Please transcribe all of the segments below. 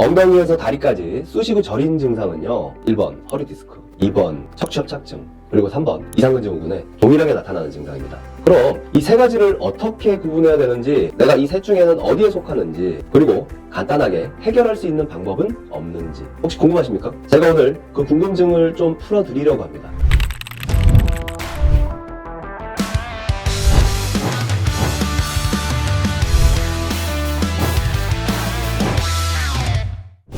엉덩이에서 다리까지 쑤시고 저린 증상은요, 1번 허리 디스크, 2번 척추협착증, 그리고 3번 이상근 증후군에 동일하게 나타나는 증상입니다. 그럼 이 세 가지를 어떻게 구분해야 되는지, 내가 이 셋 중에는 어디에 속하는지, 그리고 간단하게 해결할 수 있는 방법은 없는지 혹시 궁금하십니까? 제가 오늘 그 궁금증을 좀 풀어드리려고 합니다.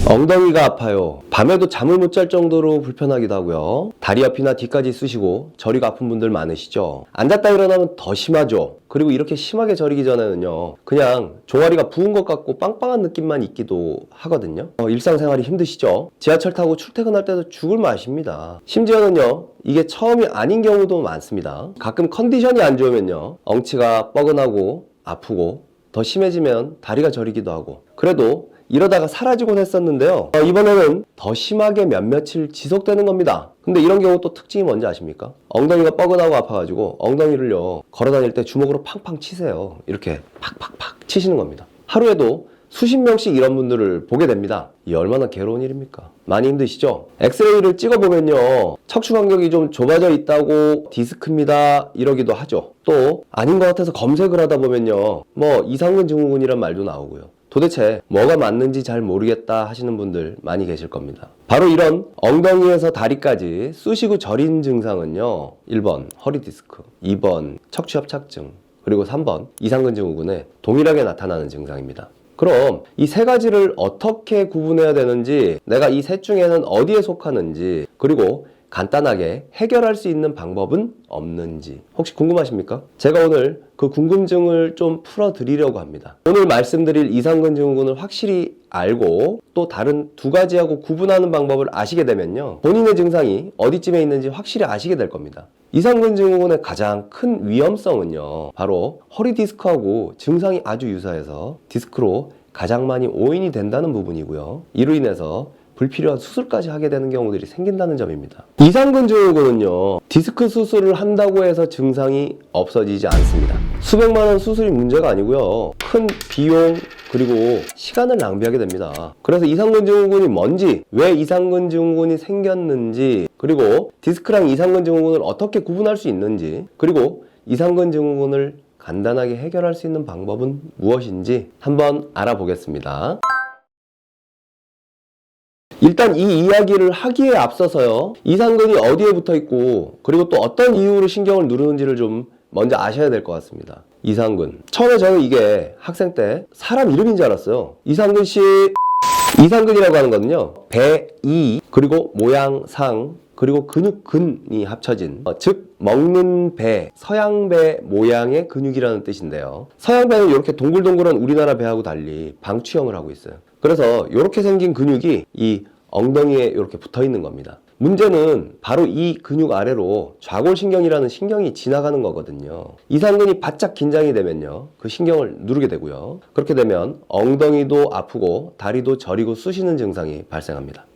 엉덩이가 아파요. 밤에도 잠을 못 잘 정도로 불편하기도 하고요. 다리 옆이나 뒤까지 쑤시고 저리가 아픈 분들 많으시죠? 앉았다 일어나면 더 심하죠? 그리고 이렇게 심하게 저리기 전에는요, 그냥 종아리가 부은 것 같고 빵빵한 느낌만 있기도 하거든요. 일상생활이 힘드시죠? 지하철 타고 출퇴근할 때도 죽을 맛입니다. 심지어는요, 이게 처음이 아닌 경우도 많습니다. 가끔 컨디션이 안 좋으면요, 엉치가 뻐근하고 아프고 더 심해지면 다리가 저리기도 하고, 그래도 이러다가 사라지곤 했었는데요, 이번에는 더 심하게 몇 며칠 지속되는 겁니다. 근데 이런 경우 또 특징이 뭔지 아십니까? 엉덩이가 뻐근하고 아파가지고 엉덩이를요, 걸어다닐 때 주먹으로 팡팡 치세요. 이렇게 팍팍팍 치시는 겁니다. 하루에도 수십 명씩 이런 분들을 보게 됩니다. 이 얼마나 괴로운 일입니까? 많이 힘드시죠? 엑스레이를 찍어보면요, 척추 간격이 좀 좁아져 있다고 디스크입니다 이러기도 하죠. 또 아닌 것 같아서 검색을 하다 보면요, 이상근 증후군이란 말도 나오고요. 도대체 뭐가 맞는지 잘 모르겠다 하시는 분들 많이 계실 겁니다. 바로 이런 엉덩이에서 다리까지 쑤시고 저린 증상은요, 1번 허리 디스크, 2번 척추협착증, 그리고 3번 이상근 증후군에 동일하게 나타나는 증상입니다. 그럼 이 세 가지를 어떻게 구분해야 되는지, 내가 이 셋 중에는 어디에 속하는지, 그리고 간단하게 해결할 수 있는 방법은 없는지 혹시 궁금하십니까? 제가 오늘 그 궁금증을 좀 풀어드리려고 합니다. 오늘 말씀드릴 이상근 증후군을 확실히 알고 또 다른 두 가지하고 구분하는 방법을 아시게 되면요, 본인의 증상이 어디쯤에 있는지 확실히 아시게 될 겁니다. 이상근 증후군의 가장 큰 위험성은요, 바로 허리 디스크하고 증상이 아주 유사해서 디스크로 가장 많이 오인이 된다는 부분이고요, 이로 인해서 불필요한 수술까지 하게 되는 경우들이 생긴다는 점입니다. 이상근 증후군은요, 디스크 수술을 한다고 해서 증상이 없어지지 않습니다. 수백만 원 수술이 문제가 아니고요, 큰 비용 그리고 시간을 낭비하게 됩니다. 그래서 이상근 증후군이 뭔지, 왜 이상근 증후군이 생겼는지, 그리고 디스크랑 이상근 증후군을 어떻게 구분할 수 있는지, 그리고 이상근 증후군을 간단하게 해결할 수 있는 방법은 무엇인지 한번 알아보겠습니다. 일단 이 이야기를 하기에 앞서서요, 이상근이 어디에 붙어 있고 그리고 또 어떤 이유로 신경을 누르는지를 좀 먼저 아셔야 될 것 같습니다. 이상근, 처음에 저는 이게 학생 때 사람 이름인 줄 알았어요. 이상근 씨, 이상근이라고 하는 거는요, 배, 이, 그리고 모양, 상, 그리고 근육, 근이 합쳐진, 즉 먹는 배, 서양배 모양의 근육이라는 뜻인데요, 서양배는 이렇게 동글동글한 우리나라 배하고 달리 방추형을 하고 있어요. 그래서 이렇게 생긴 근육이 이 엉덩이에 이렇게 붙어 있는 겁니다. 문제는 바로 이 근육 아래로 좌골신경이라는 신경이 지나가는 거거든요. 이상근이 바짝 긴장이 되면요, 그 신경을 누르게 되고요, 그렇게 되면 엉덩이도 아프고 다리도 저리고 쑤시는 증상이 발생합니다.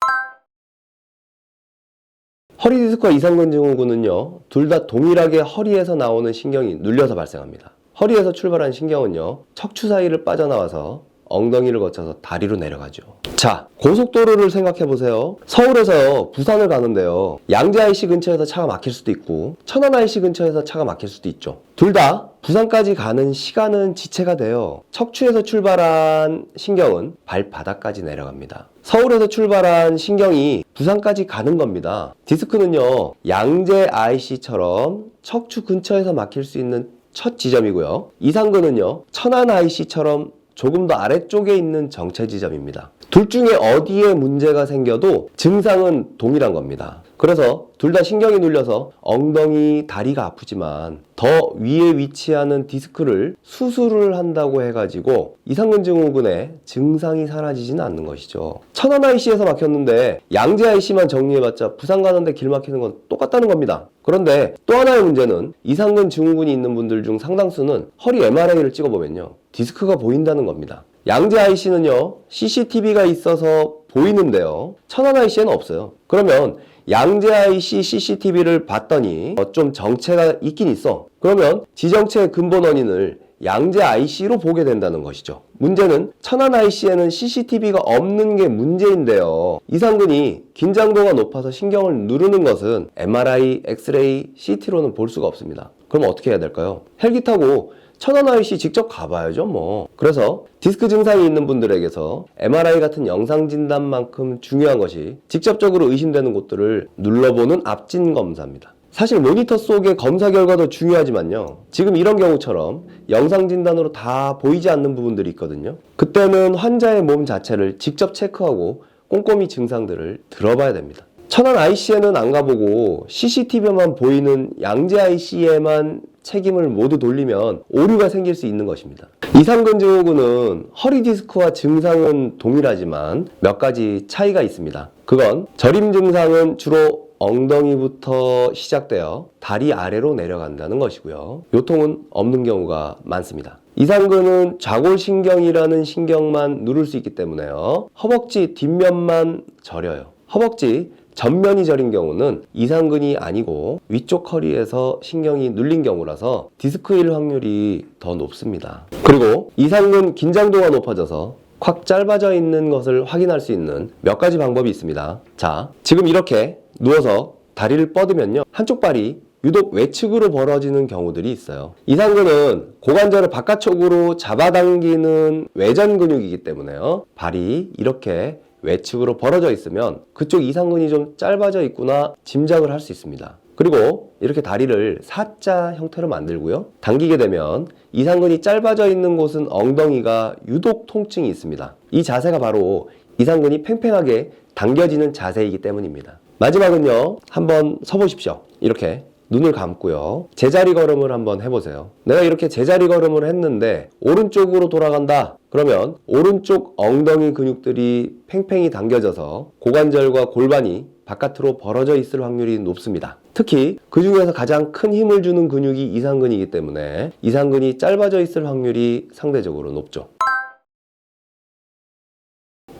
허리 디스크와 이상근 증후군은요, 둘 다 동일하게 허리에서 나오는 신경이 눌려서 발생합니다. 허리에서 출발한 신경은요, 척추 사이를 빠져나와서 엉덩이를 거쳐서 다리로 내려가죠. 자, 고속도로를 생각해 보세요. 서울에서 부산을 가는데요, 양재 IC 근처에서 차가 막힐 수도 있고 천안 IC 근처에서 차가 막힐 수도 있죠. 둘 다 부산까지 가는 시간은 지체가 돼요. 척추에서 출발한 신경은 발바닥까지 내려갑니다. 서울에서 출발한 신경이 부산까지 가는 겁니다. 디스크는요, 양재 IC처럼 척추 근처에서 막힐 수 있는 첫 지점이고요, 이상근은요, 천안 IC처럼 조금 더 아래쪽에 있는 정체 지점입니다. 둘 중에 어디에 문제가 생겨도 증상은 동일한 겁니다. 그래서 둘 다 신경이 눌려서 엉덩이, 다리가 아프지만 더 위에 위치하는 디스크를 수술을 한다고 해가지고 이상근 증후군의 증상이 사라지지는 않는 것이죠. 천안 IC에서 막혔는데 양재 IC만 정리해봤자 부산 가는데 길 막히는 건 똑같다는 겁니다. 그런데 또 하나의 문제는 이상근 증후군이 있는 분들 중 상당수는 허리 MRI를 찍어보면요, 디스크가 보인다는 겁니다. 양재 IC는요, CCTV가 있어서 보이는데요, 천안 IC에는 없어요. 그러면 양재 IC CCTV를 봤더니 좀 정체가 있긴 있어. 그러면 지정체의 근본 원인을 양재 IC로 보게 된다는 것이죠. 문제는 천안 IC에는 CCTV가 없는 게 문제인데요. 이상근이 긴장도가 높아서 신경을 누르는 것은 MRI, 엑스레이, CT로는 볼 수가 없습니다. 그럼 어떻게 해야 될까요? 헬기 타고 천안 IC 직접 가봐야죠 뭐. 그래서 디스크 증상이 있는 분들에게서 MRI 같은 영상 진단만큼 중요한 것이 직접적으로 의심되는 곳들을 눌러보는 압진 검사입니다. 사실 모니터 속의 검사 결과도 중요하지만요. 지금 이런 경우처럼 영상 진단으로 다 보이지 않는 부분들이 있거든요. 그때는 환자의 몸 자체를 직접 체크하고 꼼꼼히 증상들을 들어봐야 됩니다. 천안 IC에는 안 가보고 CCTV만 보이는 양재 IC에만 책임을 모두 돌리면 오류가 생길 수 있는 것입니다. 이상근 증후군은 허리 디스크와 증상은 동일하지만 몇 가지 차이가 있습니다. 그건 저림 증상은 주로 엉덩이부터 시작되어 다리 아래로 내려간다는 것이고요. 요통은 없는 경우가 많습니다. 이상근은 좌골신경이라는 신경만 누를 수 있기 때문에요. 허벅지 뒷면만 저려요. 허벅지 전면이 저린 경우는 이상근이 아니고 위쪽 허리에서 신경이 눌린 경우라서 디스크일 확률이 더 높습니다. 그리고 이상근 긴장도가 높아져서 콱 짧아져 있는 것을 확인할 수 있는 몇 가지 방법이 있습니다. 자, 지금 이렇게 누워서 다리를 뻗으면요. 한쪽 발이 유독 외측으로 벌어지는 경우들이 있어요. 이상근은 고관절을 바깥쪽으로 잡아당기는 외전 근육이기 때문에요. 발이 이렇게 외측으로 벌어져 있으면 그쪽 이상근이 좀 짧아져 있구나 짐작을 할 수 있습니다. 그리고 이렇게 다리를 사자 형태로 만들고요. 당기게 되면 이상근이 짧아져 있는 곳은 엉덩이가 유독 통증이 있습니다. 이 자세가 바로 이상근이 팽팽하게 당겨지는 자세이기 때문입니다. 마지막은요. 한번 서보십시오. 이렇게 눈을 감고요. 제자리 걸음을 한번 해보세요. 내가 이렇게 제자리 걸음을 했는데 오른쪽으로 돌아간다. 그러면 오른쪽 엉덩이 근육들이 팽팽히 당겨져서 고관절과 골반이 바깥으로 벌어져 있을 확률이 높습니다. 특히 그 중에서 가장 큰 힘을 주는 근육이 이상근이기 때문에 이상근이 짧아져 있을 확률이 상대적으로 높죠.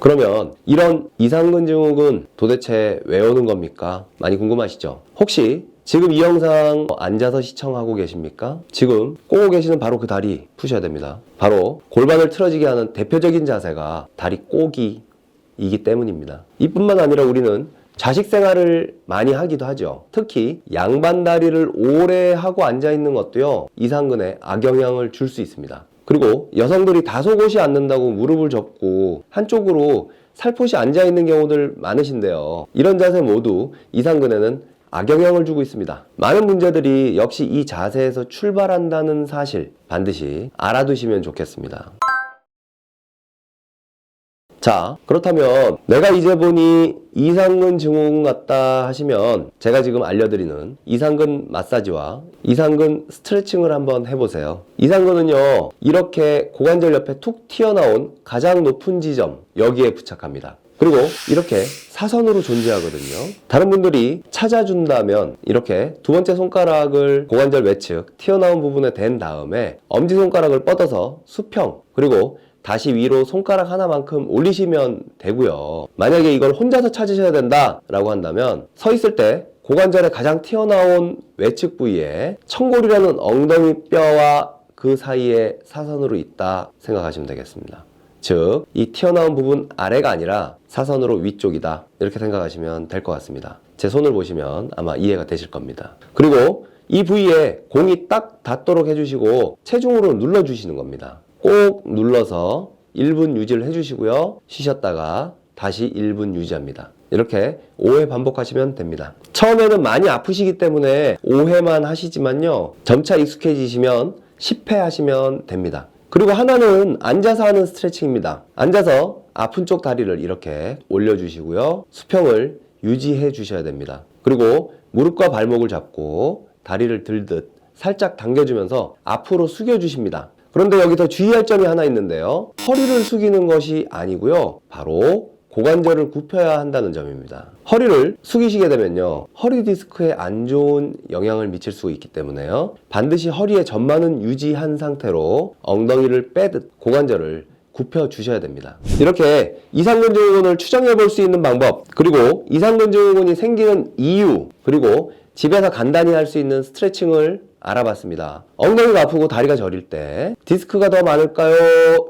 그러면 이런 이상근 증후군 도대체 왜 오는 겁니까? 많이 궁금하시죠? 혹시 지금 이 영상 앉아서 시청하고 계십니까? 지금 꼬고 계시는 바로 그 다리 푸셔야 됩니다. 바로 골반을 틀어지게 하는 대표적인 자세가 다리 꼬기이기 때문입니다. 이뿐만 아니라 우리는 자식 생활을 많이 하기도 하죠. 특히 양반 다리를 오래 하고 앉아있는 것도요. 이상근에 악영향을 줄 수 있습니다. 그리고 여성들이 다소곳이 앉는다고 무릎을 접고 한쪽으로 살포시 앉아있는 경우들 많으신데요. 이런 자세 모두 이상근에는 악영향을 주고 있습니다. 많은 문제들이 역시 이 자세에서 출발한다는 사실 반드시 알아두시면 좋겠습니다. 자, 그렇다면 내가 이제 보니 이상근 증후군 같다 하시면 제가 지금 알려드리는 이상근 마사지와 이상근 스트레칭을 한번 해보세요. 이상근은요, 이렇게 고관절 옆에 툭 튀어나온 가장 높은 지점, 여기에 부착합니다. 그리고 이렇게 사선으로 존재하거든요. 다른 분들이 찾아준다면 이렇게 두 번째 손가락을 고관절 외측 튀어나온 부분에 댄 다음에 엄지손가락을 뻗어서 수평, 그리고 다시 위로 손가락 하나만큼 올리시면 되고요. 만약에 이걸 혼자서 찾으셔야 된다라고 한다면 서 있을 때 고관절의 가장 튀어나온 외측 부위에 청골이라는 엉덩이 뼈와 그 사이에 사선으로 있다 생각하시면 되겠습니다. 즉, 이 튀어나온 부분 아래가 아니라 사선으로 위쪽이다. 이렇게 생각하시면 될 것 같습니다. 제 손을 보시면 아마 이해가 되실 겁니다. 그리고 이 부위에 공이 딱 닿도록 해주시고 체중으로 눌러주시는 겁니다. 꼭 눌러서 1분 유지를 해주시고요. 쉬셨다가 다시 1분 유지합니다. 이렇게 5회 반복하시면 됩니다. 처음에는 많이 아프시기 때문에 5회만 하시지만요. 점차 익숙해지시면 10회 하시면 됩니다. 그리고 하나는 앉아서 하는 스트레칭입니다. 앉아서 아픈 쪽 다리를 이렇게 올려주시고요. 수평을 유지해 주셔야 됩니다. 그리고 무릎과 발목을 잡고 다리를 들듯 살짝 당겨주면서 앞으로 숙여주십니다. 그런데 여기서 주의할 점이 하나 있는데요. 허리를 숙이는 것이 아니고요. 바로 고관절을 굽혀야 한다는 점입니다. 허리를 숙이시게 되면요. 허리 디스크에 안 좋은 영향을 미칠 수 있기 때문에요. 반드시 허리의 전만은 유지한 상태로 엉덩이를 빼듯 고관절을 굽혀 주셔야 됩니다. 이렇게 이상근 증후군을 추정해 볼 수 있는 방법, 그리고 이상근 증후군이 생기는 이유, 그리고 집에서 간단히 할 수 있는 스트레칭을 알아봤습니다. 엉덩이가 아프고 다리가 저릴 때 디스크가 더 많을까요?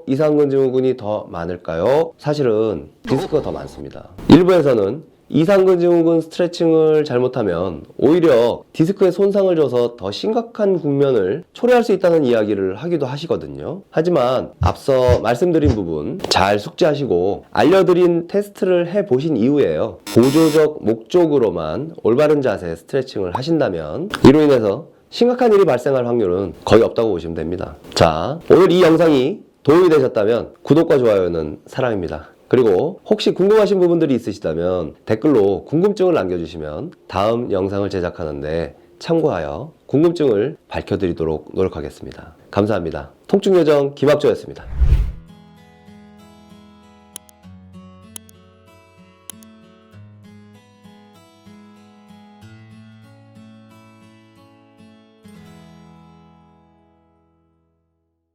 이상근 증후군이 더 많을까요? 사실은 디스크가 더 많습니다. 일부에서는 이상근 증후군 스트레칭을 잘못하면 오히려 디스크에 손상을 줘서 더 심각한 국면을 초래할 수 있다는 이야기를 하기도 하시거든요. 하지만 앞서 말씀드린 부분 잘 숙지하시고 알려드린 테스트를 해보신 이후에요. 보조적 목적으로만 올바른 자세 스트레칭을 하신다면 이로 인해서 심각한 일이 발생할 확률은 거의 없다고 보시면 됩니다. 자, 오늘 이 영상이 도움이 되셨다면 구독과 좋아요는 사랑입니다. 그리고 혹시 궁금하신 부분들이 있으시다면 댓글로 궁금증을 남겨주시면 다음 영상을 제작하는데 참고하여 궁금증을 밝혀드리도록 노력하겠습니다. 감사합니다. 통증요정 김학조였습니다.